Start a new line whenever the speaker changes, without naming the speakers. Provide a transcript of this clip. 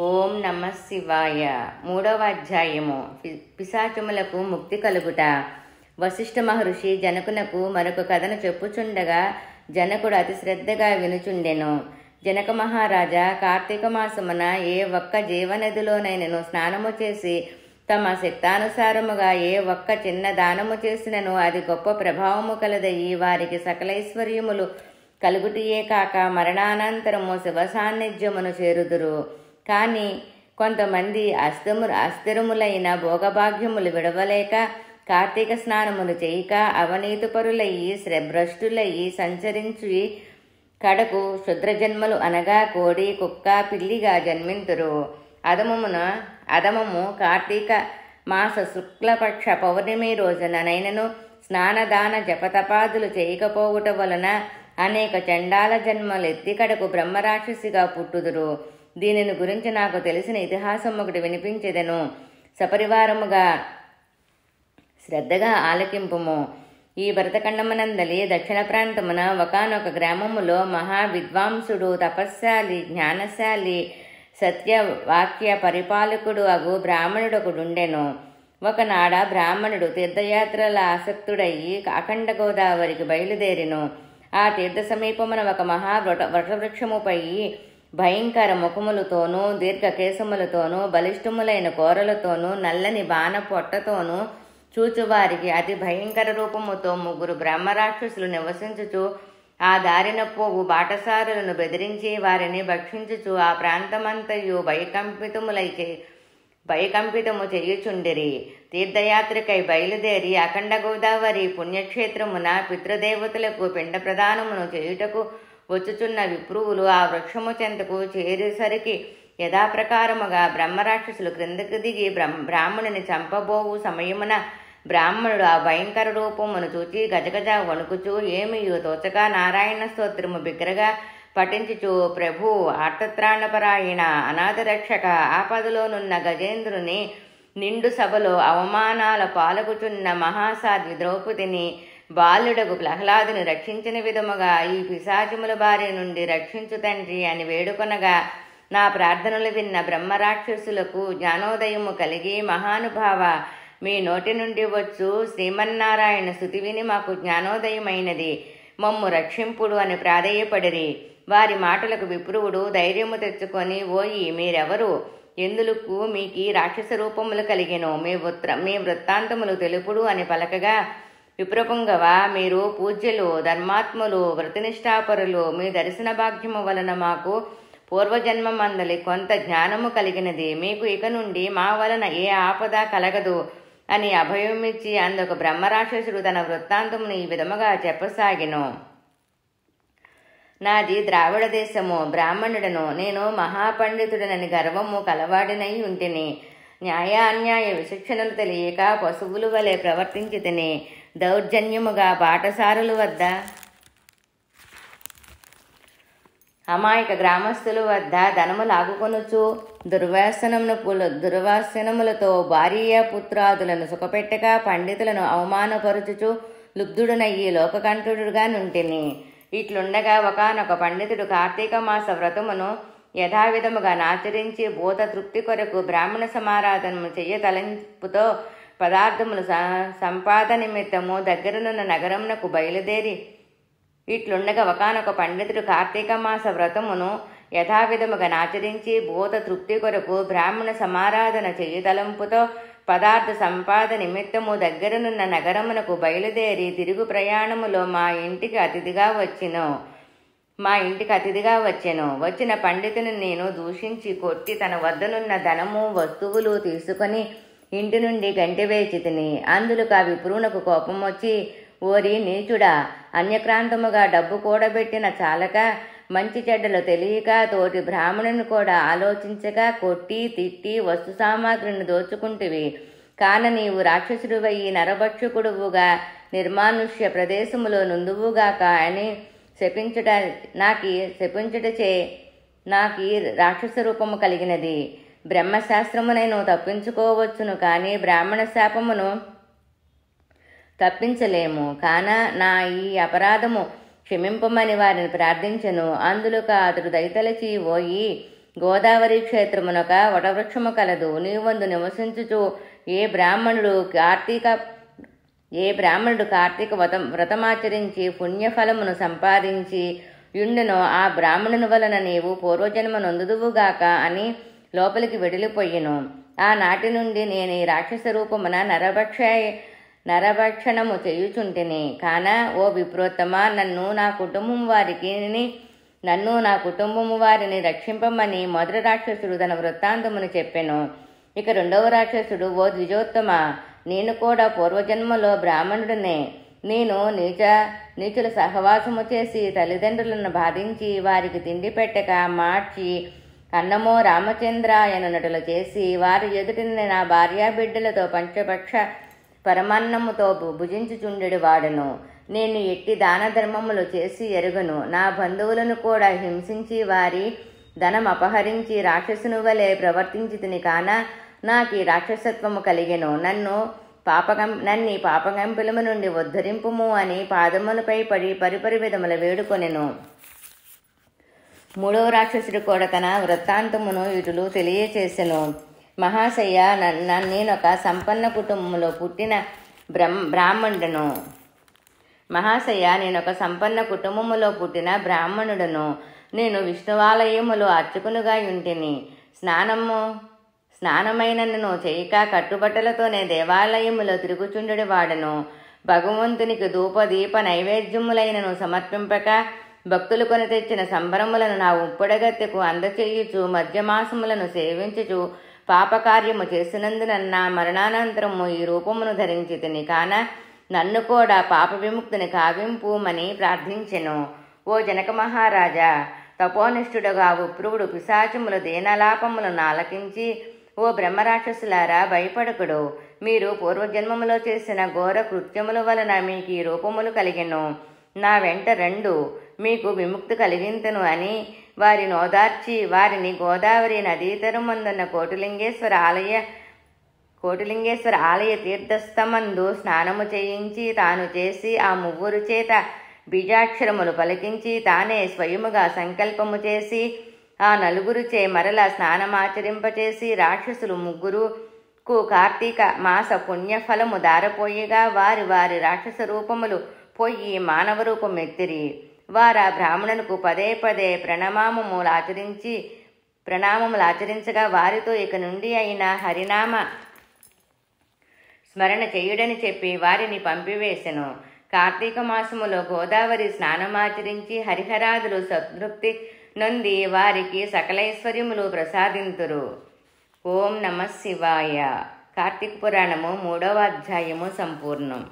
ఓం నమ శివాయ. 3వ అధ్యాయము. పిశాచములకు ముక్తి కలుగుట. వశిష్ఠ మహర్షి జనకునకు మరొక కథను చెప్పుచుండగా జనకుడు అతి శ్రద్ధగా వినుచుండెను. జనక మహారాజా, కార్తీక మాసమున ఏ ఒక్క జీవనదిలోనైనను స్నానము చేసి తమ శక్తానుసారముగా ఏ ఒక్క చిన్న దానము చేసినను అది గొప్ప ప్రభావము కలదయి వారికి సకలైశ్వర్యములు కలుగుటియే కాక మరణానంతరము శివ సాన్నిధ్యమును చేరుదురు. కానీ కొంతమంది అస్థిరములైన భోగభాగ్యములు విడవలేక కార్తీక స్నానములు చేయక అవనీతిపరులయ్యి భ్రష్టులయ్యి సంచరించి కడకు క్షుద్రజన్మలు అనగా కోడి కుక్క పిల్లిగా జన్మింతురు. అదమము కార్తీక మాస శుక్లపక్ష పౌర్ణమి రోజున నైనను స్నానదాన జపతపాదులు చేయకపోవుట వలన అనేక చండాల జన్మలు ఎత్తి కడకు బ్రహ్మరాక్షసిగా పుట్టుదురు. దీనిని గురించి నాకు తెలిసిన ఇతిహాసం ఒకటి వినిపించెదను. సపరివారముగా శ్రద్ధగా ఆలకింపుము. ఈ భరతఖండమునందలి దక్షిణ ప్రాంతమున ఒకానొక గ్రామములో మహావిద్వాంసుడు, తపస్శాలి, జ్ఞానశాలి, సత్యవాక్య పరిపాలకుడు అగు బ్రాహ్మణుడొకడుండెను. ఒకనాడ బ్రాహ్మణుడు తీర్థయాత్రల ఆసక్తుడయ్యి అఖండ గోదావరికి బయలుదేరెను. ఆ తీర్థ సమీపమున ఒక వటవృక్షముపై భయంకర ముఖములతోనూ దీర్ఘకేశములతోనూ బలిష్టములైన కోరలతోనూ నల్లని బాణ పొట్టతోనూ చూచువారికి అతి భయంకర రూపముతో 3 బ్రహ్మరాక్షసులు నివసించుచు ఆ దారిన పోవు బాటసారులను బెదిరించి వారిని భక్షించుచు ఆ ప్రాంతమంతయు భయకంపితము చేయుచుండిరి. తీర్థయాత్రకై బయలుదేరి అఖండ గోదావరి పుణ్యక్షేత్రమున పితృదేవతలకు పిండ ప్రదానమును చేయుటకు వచ్చుచున్న విప్రువులు ఆ వృక్షము చెంతకు చేరేసరికి యథాప్రకారముగా బ్రహ్మరాక్షసులు క్రిందకు దిగి బ్రాహ్మణుని చంపబోవు సమయమున బ్రాహ్మణుడు ఆ భయంకర రూపమును చూచి గజగజ వణుకుచూ ఏమియు తోచక నారాయణ స్తోత్రము బిగ్గరగా పఠించుచు, ప్రభు ఆర్తత్రాణపరాయణ అనాథరక్షక, ఆపదలోనున్న గజేంద్రుని నిండు సభలో అవమానాల పాలగుచున్న మహాసాధ్వి ద్రౌపదిని బాలుడగు ప్రహ్లాదుని రక్షించిన విధముగా ఈ పిశాచముల బారి నుండి రక్షించు తండ్రి అని వేడుకొనగా నా ప్రార్థనలు విన్న బ్రహ్మరాక్షసులకు జ్ఞానోదయము కలిగి, మహానుభావ, మీ నోటి నుండి వచ్చు శ్రీమన్నారాయణ స్తుతి విని మాకు జ్ఞానోదయమైనది, మమ్ము రక్షింపుడు అని ప్రాధేయపడిరి. వారి మాటలకు విప్రువుడు ధైర్యము తెచ్చుకొని, ఓయి మీరెవరు? ఎందులకు మీకీ రాక్షస రూపములు కలిగెను? మీ వృత్తాంతములు తెలుపుడు అని పలకగా, విప్రపుంగవ, మీరు పూజ్యులు, ధర్మాత్ములు, వ్రతనిష్టాపరులు. మీ దర్శన భాగ్యము వలన మాకు పూర్వజన్మమందలి కొంత జ్ఞానము కలిగినది. మీకు ఇక నుండి మా వలన ఏ ఆపద కలగదు అని అభయమిచ్చి అందుకు బ్రహ్మరాక్షసుడు తన వృత్తాంతమును ఈ విధముగా చెప్పసాగెను. నాది ద్రావిడ దేశము, బ్రాహ్మణుడను. నేను మహాపండితుడనని గర్వము కలవాడినై ఉంటిని. న్యాయ అన్యాయ విచక్షణలు తెలియక పశువుల వలె ప్రవర్తించి తిని దౌర్జన్యముగా బాటసారుల వద్ద అమాయక గ్రామస్తుల వద్ద ధనము లాగుకొనుచు దుర్వాసనములతో భార్య పుత్రాదులను సుఖపెట్టక పండితులను అవమానపరుచుచు లుబ్ధుడనయ్యి లోకకంఠుడుగా నుంటిని. ఇట్లుండగా ఒకానొక పండితుడు కార్తీక మాస వ్రతమును యథావిధముగా నాచరించి భూత తృప్తి కొరకు బ్రాహ్మణ సమారాధనము చెయ్య తలంపుతో పదార్థములు సంపాద నిమిత్తము దగ్గరనున్న నగరమునకు బయలుదేరి ఇట్లుండగా ఒకానొక పండితుడు కార్తీక మాస వ్రతమును యథావిధముగా నాచరించి భూత తృప్తి కొరకు బ్రాహ్మణ సమారాధన చెయ్య తలంపుతో పదార్థ సంపాద నిమిత్తము దగ్గరనున్న నగరమునకు బయలుదేరి తిరుగు ప్రయాణములో మా ఇంటికి అతిథిగా వచ్చెను. వచ్చిన పండితుని నేను దూషించి కొట్టి తన వద్దనున్న ధనము వస్తువులు తీసుకొని ఇంటి నుండి గంటివేచి తిని. అందులకు ఆ విప్రువునకు కోపం వచ్చి, ఓరి నీచుడా, అన్యక్రాంతముగా డబ్బు కూడబెట్టిన చాలక మంచి చెడ్డలు తెలియక తోటి బ్రాహ్మణుని కూడా ఆలోచించక కొట్టి తిట్టి వస్తు సామాగ్రిని దోచుకుంటివి. కాన నీవు రాక్షసుడివయ్యి నరభక్షకుడువుగా నిర్మానుష్య ప్రదేశములో నుందువుగాక అని శపించుటచే నాకీ రాక్షస రూపము కలిగినది. బ్రహ్మశాస్త్రమునైనా తప్పించుకోవచ్చును, కానీ బ్రాహ్మణ శాపమును తప్పించలేము. కాన నా ఈ అపరాధము క్షమింపమని వారిని ప్రార్థించెను. అందులోక అతడు దయతలచి, ఓయి గోదావరి క్షేత్రమునొక వటవృక్షము కలదు. నీవందు నివసించుచు ఏ బ్రాహ్మణుడు కార్తీక వ్రతమాచరించి పుణ్యఫలమును సంపాదించి యుండునో ఆ బ్రాహ్మణుని వలన నీవు పూర్వజన్మ నొందుదువుగాక అని లోపలికి వెడిలిపోయిను. ఆనాటి నుండి నేను ఈ రాక్షస రూపమున నరభక్షణము చేయుచుంటిని. కాన ఓ విప్రోత్తమ, నన్ను నా కుటుంబము వారిని రక్షింపమని మొదటి రాక్షసుడు తన వృత్తాంతమును చెప్పెను. ఇక రెండవ రాక్షసుడు, ఓ ద్విజోత్తమ, నేను కూడా పూర్వజన్మలో బ్రాహ్మణుడినే. నేను నీచుల సహవాసము చేసి తల్లిదండ్రులను బాధించి వారికి తిండి పెట్టక మార్చి అన్నమో రామచంద్రాయనటులు చేసి వారి ఎదుటిని నా భార్యా బిడ్డలతో పంచపక్ష పరమాన్నముతో భుజించుచుండెడు వాడును. నేను ఎట్టి దాన ధర్మములు చేసి ఎరుగను. నా బంధువులను కూడా హింసించి వారి ధనం అపహరించి రాక్షసుని వలె ప్రవర్తించితిని. కాన నాకు ఈ రాక్షసత్వము కలిగెను. నన్ను పాపగంపులము నుండి ఉద్ధరింపుము అని పాదములపై పడి పరిపరి విధముల వేడుకొనెను. మూడవ రాక్షసుడు కూడా తన వృత్తాంతమును ఇటులు తెలియచేసెను. మహాశయ, నేనొక సంపన్న కుటుంబంలో పుట్టిన బ్రాహ్మణుడను. నేను విష్ణువాలయములో అర్చకునుగా యుంటిని. స్నానమైనను చేయక కట్టుబట్టలతోనే దేవాలయములో తిరుగుచుండెడు వాడను. భగవంతునికి ధూపదీప నైవేద్యములైనను సమర్పింపక భక్తులు కొని తెచ్చిన సంబరములను నా ఉప్పుడగత్తెకు అందచేయుచు మధ్యమాసములను సేవించుచు పాపకార్యము చేసినందున నా మరణానంతరము ఈ రూపమును ధరించితిని. కాన నన్ను కూడా పాప విముక్తిని కావింపుమని ప్రార్థించెను. ఓ జనక మహారాజా, తపోనిష్ఠుడుగా విప్రువుడు పిశాచముల దీనలాపములను ఆలకించి, ఓ బ్రహ్మరాక్షసులారా, భయపడకుడు. మీరు పూర్వజన్మములో చేసిన ఘోర కృత్యముల వలన మీకు ఈ రూపములు కలిగెను. నా వెంట రెండు, మీకు విముక్తి కలిగింతును అని వారి నోదార్చి వారిని గోదావరి నదీతరమందున్న కోటిలింగేశ్వర ఆలయ తీర్థస్థమందు స్నానము చేయించి తాను చేసి ఆ ముగ్గురు చేత బీజాక్షరములు పలికించి తానే స్వయముగా సంకల్పము చేసి ఆ నలుగురుచే మరల స్నానమాచరింపచేసి రాక్షసులు ముగ్గురుకు కార్తీక మాస పుణ్యఫలము దారపోయిగా వారి రాక్షస రూపములు పోయి మానవ రూపం ఎత్తిరి. వారా బ్రాహ్మణులకు పదే ప్రణామములు ఆచరించగా వారితో ఇక నుండి అయినా హరినామ స్మరణ చేయుడని చెప్పి వారిని పంపివేశెను. కార్తీక మాసములో గోదావరి స్నానమాచరించి హరిహరాదులు సంతృప్తి నొంది వారికి సకలైశ్వర్యములు ప్రసాదింతురు. ఓం నమః శివాయ. కార్తీక పురాణము 3వ అధ్యాయము సంపూర్ణం.